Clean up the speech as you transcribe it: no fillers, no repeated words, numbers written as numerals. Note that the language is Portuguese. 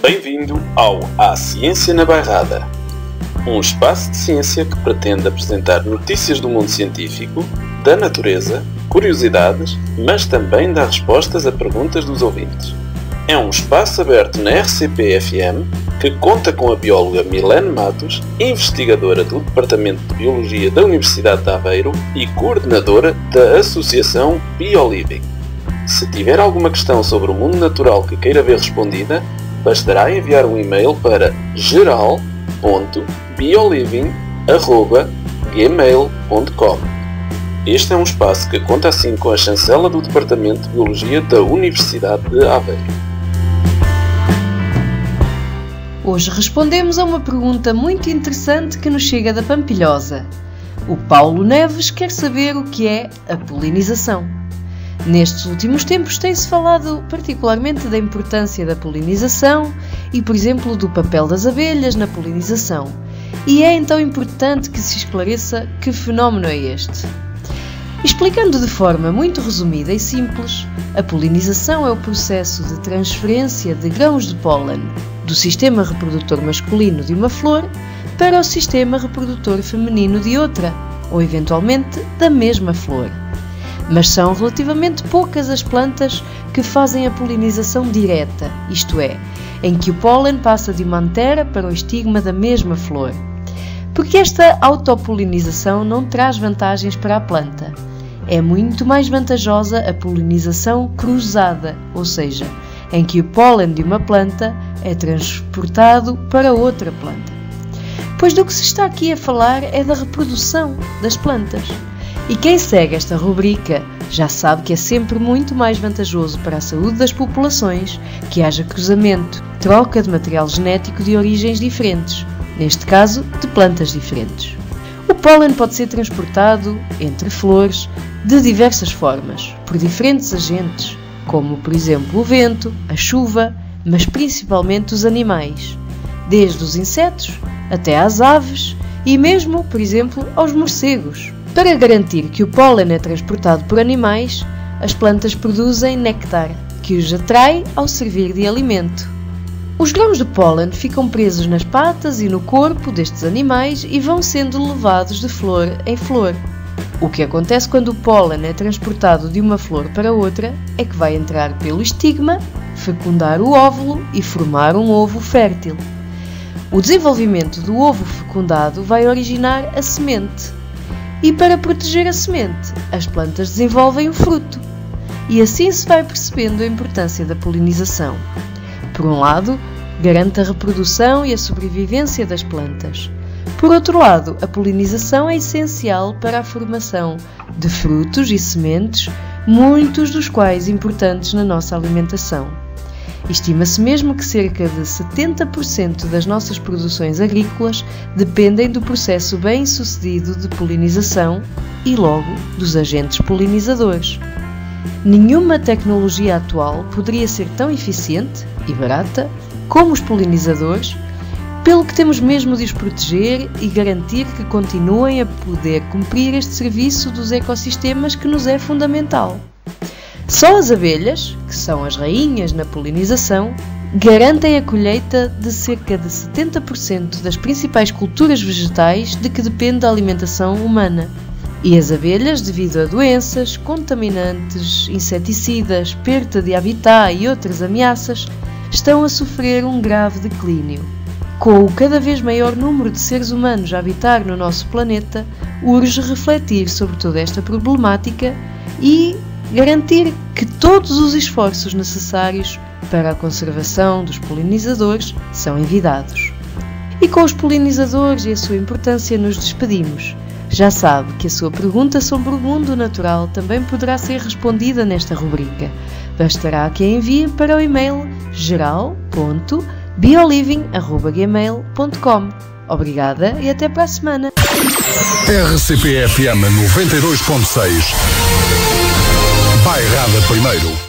Bem-vindo ao A Ciência na Bairrada, um espaço de ciência que pretende apresentar notícias do mundo científico, da natureza, curiosidades, mas também dá respostas a perguntas dos ouvintes. É um espaço aberto na RCP-FM que conta com a bióloga Milene Matos, investigadora do Departamento de Biologia da Universidade de Aveiro e coordenadora da Associação BioLiving. Se tiver alguma questão sobre o mundo natural que queira ver respondida, bastará enviar um e-mail para geral.bioliving@gmail.com. Este é um espaço que conta assim com a chancela do Departamento de Biologia da Universidade de Aveiro. Hoje respondemos a uma pergunta muito interessante que nos chega da Pampilhosa. O Paulo Neves quer saber o que é a polinização. Nestes últimos tempos tem-se falado particularmente da importância da polinização e, por exemplo, do papel das abelhas na polinização. E é então importante que se esclareça que fenómeno é este. Explicando de forma muito resumida e simples, a polinização é o processo de transferência de grãos de pólen do sistema reprodutor masculino de uma flor para o sistema reprodutor feminino de outra, ou eventualmente da mesma flor. Mas são relativamente poucas as plantas que fazem a polinização direta, isto é, em que o pólen passa de uma antera para o estigma da mesma flor. Porque esta autopolinização não traz vantagens para a planta. É muito mais vantajosa a polinização cruzada, ou seja, em que o pólen de uma planta é transportado para outra planta. Pois do que se está aqui a falar é da reprodução das plantas. E quem segue esta rubrica já sabe que é sempre muito mais vantajoso para a saúde das populações que haja cruzamento, troca de material genético de origens diferentes, neste caso de plantas diferentes. O pólen pode ser transportado entre flores de diversas formas, por diferentes agentes, como por exemplo o vento, a chuva, mas principalmente os animais, desde os insetos até às aves e mesmo, por exemplo, aos morcegos. Para garantir que o pólen é transportado por animais, as plantas produzem néctar, que os atrai ao servir de alimento. Os grãos de pólen ficam presos nas patas e no corpo destes animais e vão sendo levados de flor em flor. O que acontece quando o pólen é transportado de uma flor para outra é que vai entrar pelo estigma, fecundar o óvulo e formar um ovo fértil. O desenvolvimento do ovo fecundado vai originar a semente. E para proteger a semente, as plantas desenvolvem o fruto. E assim se vai percebendo a importância da polinização. Por um lado, garante a reprodução e a sobrevivência das plantas. Por outro lado, a polinização é essencial para a formação de frutos e sementes, muitos dos quais importantes na nossa alimentação. Estima-se mesmo que cerca de 70% das nossas produções agrícolas dependem do processo bem-sucedido de polinização e, logo, dos agentes polinizadores. Nenhuma tecnologia atual poderia ser tão eficiente e barata como os polinizadores, pelo que temos mesmo de os proteger e garantir que continuem a poder cumprir este serviço dos ecossistemas que nos é fundamental. Só as abelhas, que são as rainhas na polinização, garantem a colheita de cerca de 70% das principais culturas vegetais de que depende a alimentação humana. E as abelhas, devido a doenças, contaminantes, inseticidas, perda de habitat e outras ameaças, estão a sofrer um grave declínio. Com o cada vez maior número de seres humanos a habitar no nosso planeta, urge refletir sobre toda esta problemática e garantir que todos os esforços necessários para a conservação dos polinizadores são envidados. E com os polinizadores e a sua importância nos despedimos. Já sabe que a sua pergunta sobre o mundo natural também poderá ser respondida nesta rubrica. Bastará que a envie para o e-mail geral.bioliving@gmail.com. Obrigada e até para a semana. RCP-FM 92.6 Bairrada primeiro.